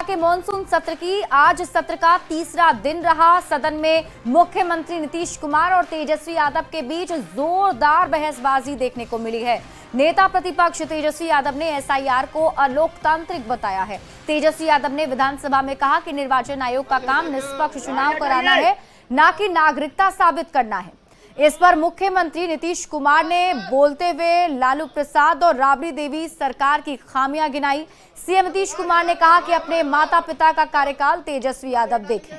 के मानसून सत्र की आज सत्र का तीसरा दिन रहा। सदन में मुख्यमंत्री नीतीश कुमार और तेजस्वी यादव के बीच जोरदार बहसबाजी देखने को मिली है। नेता प्रतिपक्ष तेजस्वी यादव ने एसआईआर को अलोकतांत्रिक बताया है। तेजस्वी यादव ने विधानसभा में कहा कि निर्वाचन आयोग का काम निष्पक्ष चुनाव कराना है, न कि नागरिकता साबित करना है। इस पर मुख्यमंत्री नीतीश कुमार ने बोलते हुए लालू प्रसाद और राबड़ी देवी सरकार की खामियां गिनाई। सीएम नीतीश कुमार ने कहा कि अपने माता पिता का कार्यकाल तेजस्वी यादव देखें।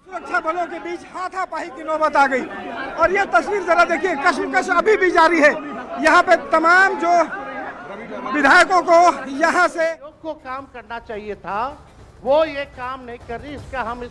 सुरक्षा बलों के बीच हाथापाई की नौबत आ गई और ये तस्वीर जरा देखिए, कश्मकश अभी भी जारी है। यहाँ पे तमाम जो विधायकों को यहाँ से को काम करना चाहिए था, वो ये काम नहीं कर रही। इसका हम इस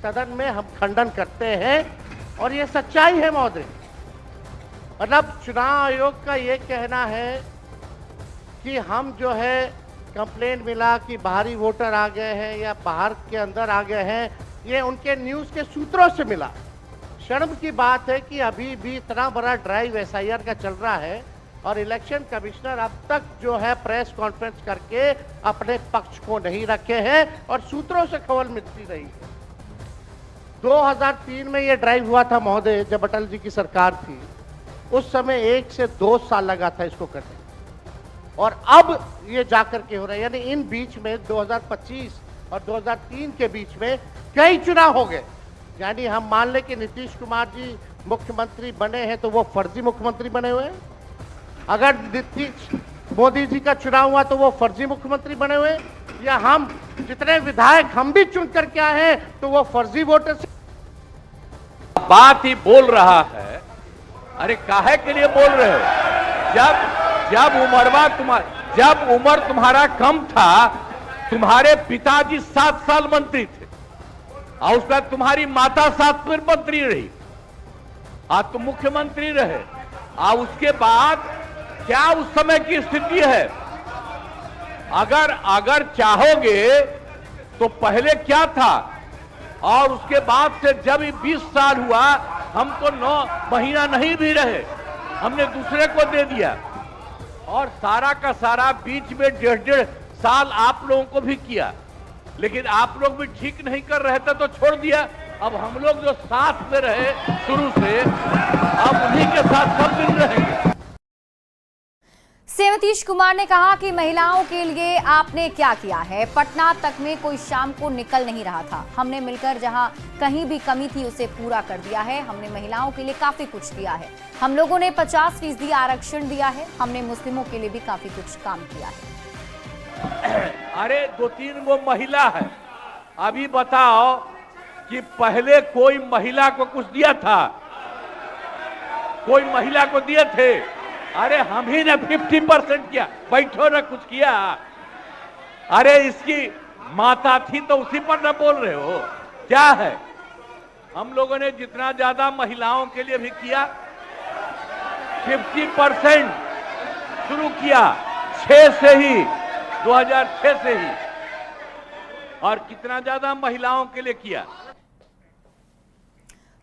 सदन में हम खंडन करते हैं और ये सच्चाई है महोदय। मतलब चुनाव आयोग का ये कहना है कि हम जो है कंप्लेंट मिला कि बाहरी वोटर आ गए हैं या बाहर के अंदर आ गए हैं, ये उनके न्यूज़ के सूत्रों से मिला। शर्म की बात है कि अभी भी इतना बड़ा ड्राइव एसआईआर का चल रहा है और इलेक्शन कमिश्नर अब तक जो है प्रेस कॉन्फ्रेंस करके अपने पक्ष को नहीं रखे हैं और सूत्रों से खबर मिलती रही है। 2003 में ये ड्राइव हुआ था महोदय, जब अटल जी की सरकार थी। उस समय 1 से 2 साल लगा था इसको करने, और अब ये जाकर के हो रहा है। यानी इन बीच में 2025 और 2003 के बीच में कई चुनाव हो गए। यानी हम मान लें कि नीतीश कुमार जी मुख्यमंत्री बने हैं तो वो फर्जी मुख्यमंत्री बने हुए हैं। अगर नीतीश मोदी जी का चुनाव हुआ तो वो फर्जी मुख्यमंत्री बने हुए, या हम जितने विधायक हम भी चुन करके आए हैं तो वो फर्जी वोटर से बात ही बोल रहा है। अरे काहे के लिए बोल रहे हो? जब उम्र तुम्हारा कम था, तुम्हारे पिताजी 7 साल मंत्री थे और उसके बाद तुम्हारी माता 7 साल मंत्री रही, आज तुम मुख्यमंत्री रहे। और उसके बाद क्या उस समय की स्थिति है? अगर चाहोगे तो पहले क्या था और उसके बाद से जब 20 साल हुआ, हम तो 9 महीना नहीं भी रहे, हमने दूसरे को दे दिया। और सारा का सारा बीच में 1.5 साल आप लोगों को भी किया, लेकिन आप लोग भी ठीक नहीं कर रहे थे तो छोड़ दिया। अब हम लोग जो साथ में रहे शुरू से, अब उन्हीं के साथ सब दिन रहेंगे। सीएम नीतीश कुमार ने कहा कि महिलाओं के लिए आपने क्या किया है। पटना तक में कोई शाम को निकल नहीं रहा था। हमने मिलकर जहां कहीं भी कमी थी उसे पूरा कर दिया है। हमने महिलाओं के लिए काफी कुछ किया है। हम लोगों ने 50% आरक्षण दिया है। हमने मुस्लिमों के लिए भी काफी कुछ काम किया है। अरे 2-3 वो महिला है, अभी बताओ कि पहले कोई महिला को कुछ दिया था? कोई महिला को दिए थे? अरे हम ही ने 50% किया। बैठो ना, कुछ किया? अरे इसकी माता थी तो उसी पर ना बोल रहे हो? क्या है? हम लोगों ने जितना ज्यादा महिलाओं के लिए भी किया, 50% शुरू किया 6 से ही, 2006 से ही। और कितना ज्यादा महिलाओं के लिए किया।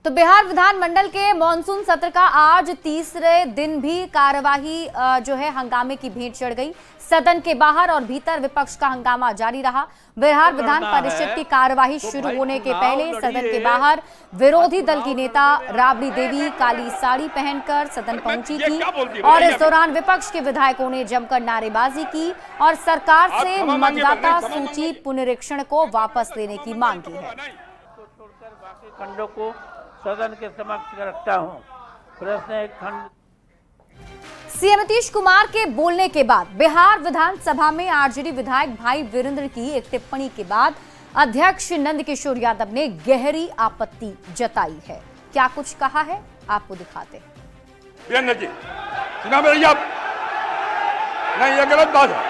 तो बिहार विधानमंडल के मानसून सत्र का आज तीसरे दिन भी कार्यवाही जो है हंगामे की भेंट चढ़ गई। सदन के बाहर और भीतर विपक्ष का हंगामा जारी रहा। बिहार विधान परिषद की कार्यवाही शुरू होने के पहले सदन के बाहर विरोधी दल की नेता राबड़ी देवी काली साड़ी पहनकर सदन पहुंची थी और इस दौरान विपक्ष के विधायकों ने जमकर नारेबाजी की और सरकार से मतदाता सूची पुनरीक्षण को वापस लेने की मांग की है। खंडों को सदन के समक्ष रखता हूं। प्रश्न एक खंड। सीएम नीतीश कुमार के बोलने के बाद बिहार विधानसभा में आरजेडी विधायक भाई वीरेंद्र की एक टिप्पणी के बाद अध्यक्ष नंदकिशोर यादव ने गहरी आपत्ति जताई है। क्या कुछ कहा है आपको दिखाते हैं। वीरेंद्र जी, सुना मेरी आप? नहीं, ये गलत बात है,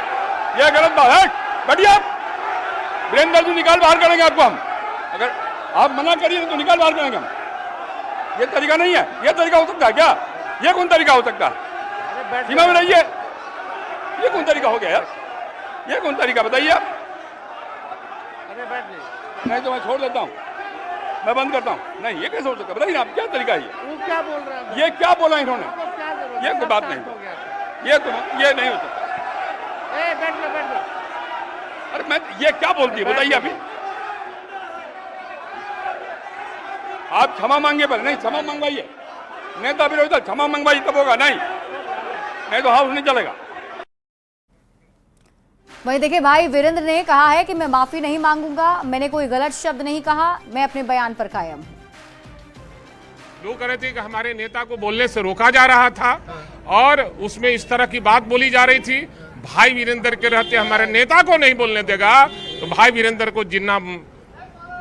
ये गलत बात है। बढ़िया, वीरेंद्र जी निकाल बाहर करेंगे आपको हम। अगर आप मना करिए तो निकाल बाहर करेंगे हम। ये तरीका नहीं है। ये तरीका हो सकता है क्या? ये कौन तरीका हो सकता है? सीमा में रहिए। ये कौन तरीका हो गया यार? ये कौन तरीका बताइए आप? अरे बैठ नहीं तो मैं छोड़ देता हूँ। मैं बंद करता हूँ। नहीं, ये कैसे हो सकता है? बताइए आप, क्या तरीका है ये? वो क्या बोल रहा है? ये क्या बोला इन्होंने? क्या जरूरत है? ये कोई बात नहीं, हो गया था। ये नहीं हो सकता। बैठ लो, बैठ लो। अरे मैं, ये क्या बोलती है बताइए अभी? आप क्षमा मांगे पर नहीं, क्षमा मंगवाइए। नेता विरोधी दल क्षमा मंगवाइए तब होगा, नहीं तो हाउस नहीं चलेगा। वहीं देखिए, भाई वीरेंद्र ने कहा है कि मैं माफी नहीं मांगूंगा, मैंने कोई गलत शब्द नहीं कहा, मैं अपने बयान पर कायम हूं। लोग कह रहे थे कि हमारे नेता को बोलने से रोका जा रहा था और उसमें इस तरह की बात बोली जा रही थी। भाई वीरेंद्र के रहते हमारे नेता को नहीं बोलने देगा तो भाई वीरेंद्र को जितना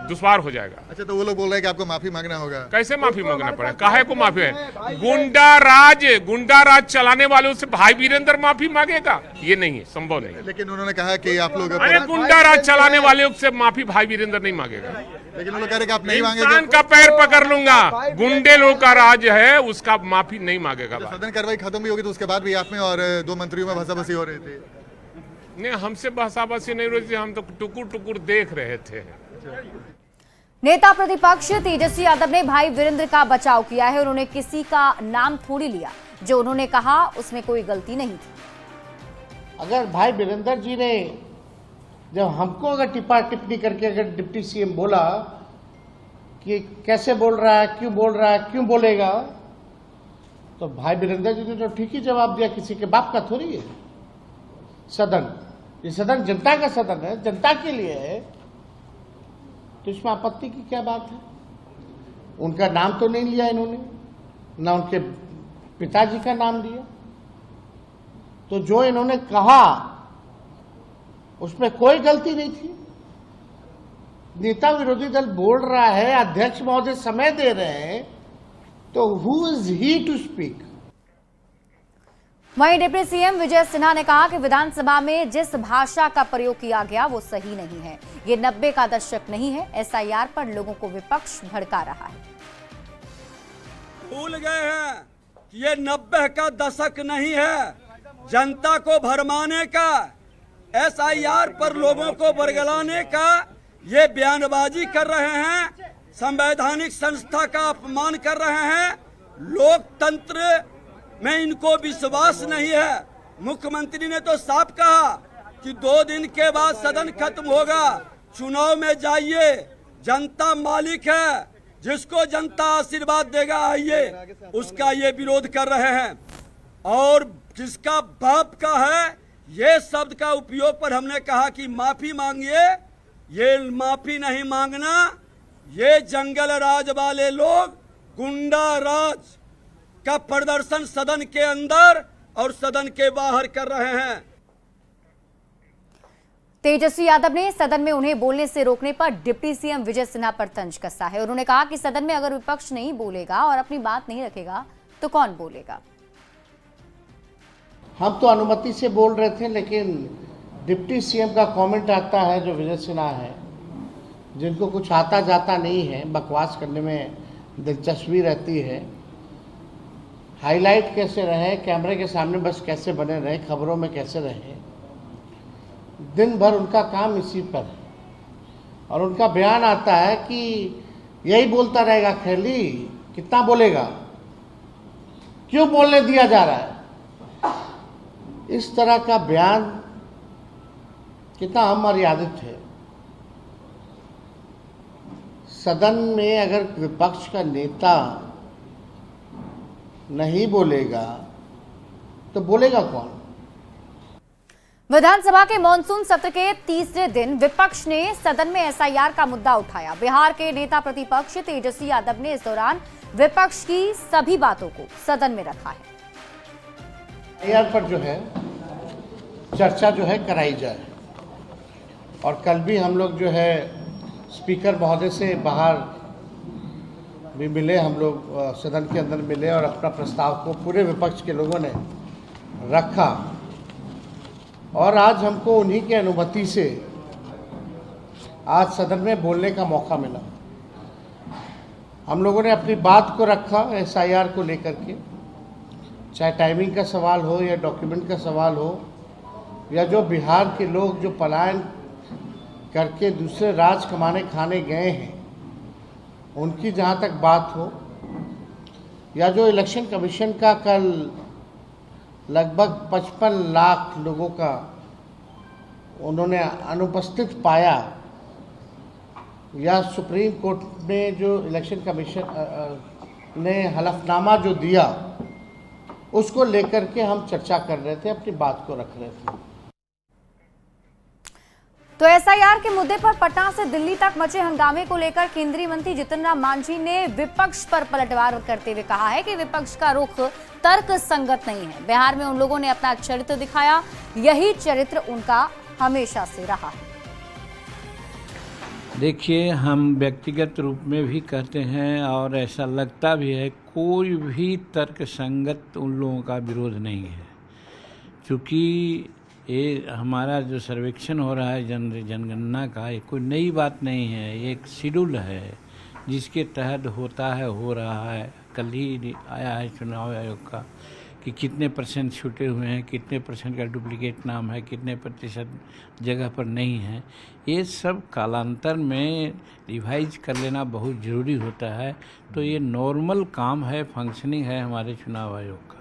दुश्वार हो जाएगा। अच्छा, तो वो लोग बोल रहे हैं कि आपको माफी मांगना होगा। कैसे माफी मांगना पड़ेगा? काहे को माफी है? गुंडा राज चलाने वालों से भाई वीरेंद्र माफी मांगेगा? ये नहीं है, संभव नहीं है। लेकिन उन्होंने कहा कि आप लोग, अरे गुंडा राज चलाने वालों से माफी भाई वीरेंद्र नहीं मांगेगा। लेकिन उन्होंने कह रहे कि आप नहीं इंसान मांगेंगे। का पैर पकड़ लूंगा, गुंडे लोग का राज है, उसका माफी नहीं मांगेगा। सदन कार्रवाई खत्म भी होगी तो उसके बाद भी आप में और 2 मंत्रियों में भसाभसी हो रही थी। नहीं, हमसे बहसाबसी नहीं हो रही थी, हम तो टुकुर टुकुर देख रहे थे। नेता प्रतिपक्ष तेजस्वी यादव ने भाई वीरेंद्र का बचाव किया है। उन्होंने किसी का नाम थोड़ी लिया, जो उन्होंने कहा उसमें कोई गलती नहीं थी। अगर भाई वीरेंद्र जी ने जब हमको अगर टिप्पणी करके अगर डिप्टी सीएम बोला कि कैसे बोल रहा है, क्यों बोल रहा है, क्यों बोलेगा, तो भाई वीरेंद्र जी ने तो ठीक ही जवाब दिया। किसी के बाप का थोड़ी है सदन, ये सदन जनता का सदन है, जनता के लिए है, तो इसमें आपत्ति की क्या बात है? उनका नाम तो नहीं लिया इन्होंने, ना उनके पिताजी का नाम लिया। तो जो इन्होंने कहा उसमें कोई गलती नहीं थी। नेता विरोधी दल बोल रहा है, अध्यक्ष महोदय समय दे रहे हैं, तो who is he to speak? वहीं डिप्टी सीएम विजय सिन्हा ने कहा कि विधानसभा में जिस भाषा का प्रयोग किया गया वो सही नहीं है। ये 90 का दशक नहीं है। एसआईआर पर लोगों को विपक्ष भड़का रहा है। भूल गए हैं कि ये 90 का दशक नहीं है, जनता को भरमाने का, एसआईआर पर लोगों को बरगलाने का ये बयानबाजी कर रहे हैं, संवैधानिक संस्था का अपमान कर रहे हैं। लोकतंत्र में इनको विश्वास नहीं है। मुख्यमंत्री ने तो साफ कहा कि 2 दिन के बाद सदन खत्म होगा, चुनाव में जाइए, जनता मालिक है, जिसको जनता आशीर्वाद देगा आइए, उसका ये विरोध कर रहे हैं। और जिसका बाप का है, ये शब्द का उपयोग पर हमने कहा कि माफी मांगिए। ये माफी नहीं मांगना, ये जंगल राज वाले लोग गुंडा राज का प्रदर्शन सदन के अंदर और सदन के बाहर कर रहे हैं। तेजस्वी यादव ने सदन में उन्हें बोलने से रोकने पर डिप्टी सीएम विजय सिन्हा पर तंज कसा है। उन्होंने कहा कि सदन में अगर विपक्ष नहीं बोलेगा और अपनी बात नहीं रखेगा तो कौन बोलेगा? हम तो अनुमति से बोल रहे थे, लेकिन डिप्टी सीएम का कमेंट आता है जो विजय सिन्हा है, जिनको कुछ आता जाता नहीं है, बकवास करने में दिलचस्पी रहती है, हाईलाइट कैसे रहे, कैमरे के सामने बस कैसे बने रहे, खबरों में कैसे रहे, दिन भर उनका काम इसी पर है। और उनका बयान आता है कि यही बोलता रहेगा खैली, कितना बोलेगा, क्यों बोलने दिया जा रहा है। इस तरह का बयान कितना अमर्यादित है। सदन में अगर विपक्ष का नेता नहीं बोलेगा तो बोलेगा कौन? विधानसभा के मॉनसून सत्र के तीसरे दिन विपक्ष ने सदन में एसआईआर का मुद्दा उठाया। बिहार के नेता प्रतिपक्ष तेजस्वी यादव ने इस दौरान विपक्ष की सभी बातों को सदन में रखा है। एसआईआर पर जो है चर्चा जो है कराई जाए, और कल भी हम लोग जो है स्पीकर महोदय से बाहर भी मिले, हम लोग सदन के अंदर मिले और अपना प्रस्ताव को पूरे विपक्ष के लोगों ने रखा। और आज हमको उन्हीं की अनुमति से आज सदन में बोलने का मौका मिला। हम लोगों ने अपनी बात को रखा एसआईआर को लेकर के, चाहे टाइमिंग का सवाल हो या डॉक्यूमेंट का सवाल हो, या जो बिहार के लोग जो पलायन करके दूसरे राज कमाने खाने गए हैं उनकी जहाँ तक बात हो, या जो इलेक्शन कमीशन का कल लगभग 55 लाख लोगों का उन्होंने अनुपस्थित पाया, या सुप्रीम कोर्ट ने जो इलेक्शन कमीशन ने हलफनामा जो दिया, उसको लेकर के हम चर्चा कर रहे थे, अपनी बात को रख रहे थे। तो एसआईआर के मुद्दे पर पटना से दिल्ली तक मचे हंगामे को लेकर केंद्रीय मंत्री जितिन राम मांझी ने विपक्ष पर पलटवार करते हुए कहा है कि विपक्ष का रुख तर्क संगत नहीं है। बिहार में उन लोगों ने अपना चरित्र दिखाया, यही चरित्र उनका हमेशा से रहा है। देखिए, हम व्यक्तिगत रूप में भी कहते हैं और ऐसा लगता भी है, कोई भी तर्क संगत उन लोगों का विरोध नहीं है। क्योंकि ये हमारा जो सर्वेक्षण हो रहा है जनगणना का, ये कोई नई बात नहीं है, ये एक शेड्यूल है जिसके तहत हो रहा है। कल ही आया है चुनाव आयोग का कि कितने % छूटे हुए हैं, कितने % का डुप्लीकेट नाम है, कितने % जगह पर नहीं है। ये सब कालांतर में रिवाइज कर लेना बहुत ज़रूरी होता है। तो ये नॉर्मल काम है, फंक्शनिंग है हमारे चुनाव आयोग का।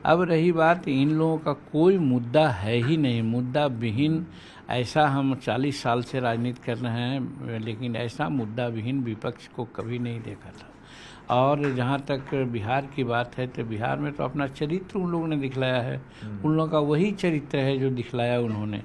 अब रही बात, इन लोगों का कोई मुद्दा है ही नहीं, मुद्दा विहीन। ऐसा हम 40 साल से राजनीति कर रहे हैं, लेकिन ऐसा मुद्दा विहीन विपक्ष को कभी नहीं देखा था। और जहाँ तक बिहार की बात है, तो बिहार में तो अपना चरित्र उन लोगों ने दिखलाया है। उन लोगों का वही चरित्र है जो दिखलाया उन्होंने।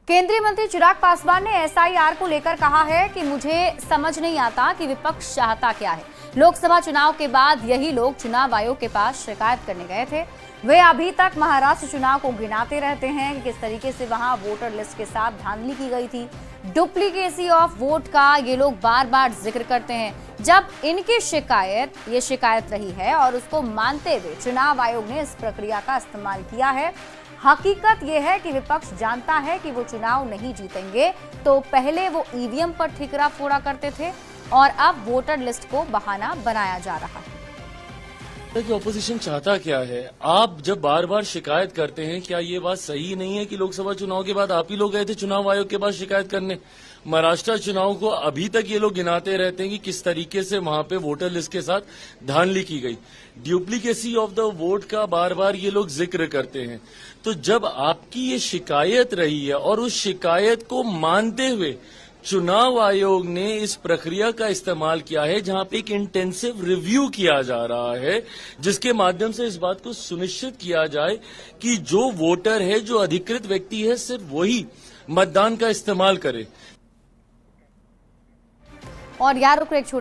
केंद्रीय मंत्री चिराग पासवान ने एसआईआर को लेकर कहा है कि मुझे समझ नहीं आता कि विपक्ष चाहता क्या है। लोकसभा चुनाव के बाद यही लोग चुनाव आयोग के पास शिकायत करने गए थे। वे अभी तक महाराष्ट्र चुनाव को गिनाते रहते हैं कि किस तरीके से वहां वोटर लिस्ट के साथ धांधली की गई थी। डुप्लीकेसी ऑफ वोट का ये लोग बार बार जिक्र करते हैं। जब इनकी ये शिकायत रही है और उसको मानते हुए चुनाव आयोग ने इस प्रक्रिया का इस्तेमाल किया है। हकीकत यह है कि विपक्ष जानता है कि वो चुनाव नहीं जीतेंगे, तो पहले वो ईवीएम पर ठिकरा फोड़ा करते थे और अब वोटर लिस्ट को बहाना बनाया जा रहा है। कि ऑपोजिशन चाहता क्या है? आप जब बार बार शिकायत करते हैं, क्या ये बात सही नहीं है कि लोकसभा चुनाव के बाद आप ही लोग गए थे चुनाव आयोग के पास शिकायत करने? महाराष्ट्र चुनाव को अभी तक ये लोग गिनाते रहते हैं कि किस तरीके से वहां पे वोटर लिस्ट के साथ धांधली की गई। ड्यूप्लीकेसी ऑफ द वोट का बार बार ये लोग जिक्र करते हैं। तो जब आपकी ये शिकायत रही है और उस शिकायत को मानते हुए चुनाव आयोग ने इस प्रक्रिया का इस्तेमाल किया है, जहां पे एक इंटेंसिव रिव्यू किया जा रहा है, जिसके माध्यम से इस बात को सुनिश्चित किया जाए कि जो वोटर है, जो अधिकृत व्यक्ति है, सिर्फ वही मतदान का इस्तेमाल करे। और यार रुक एक छोटे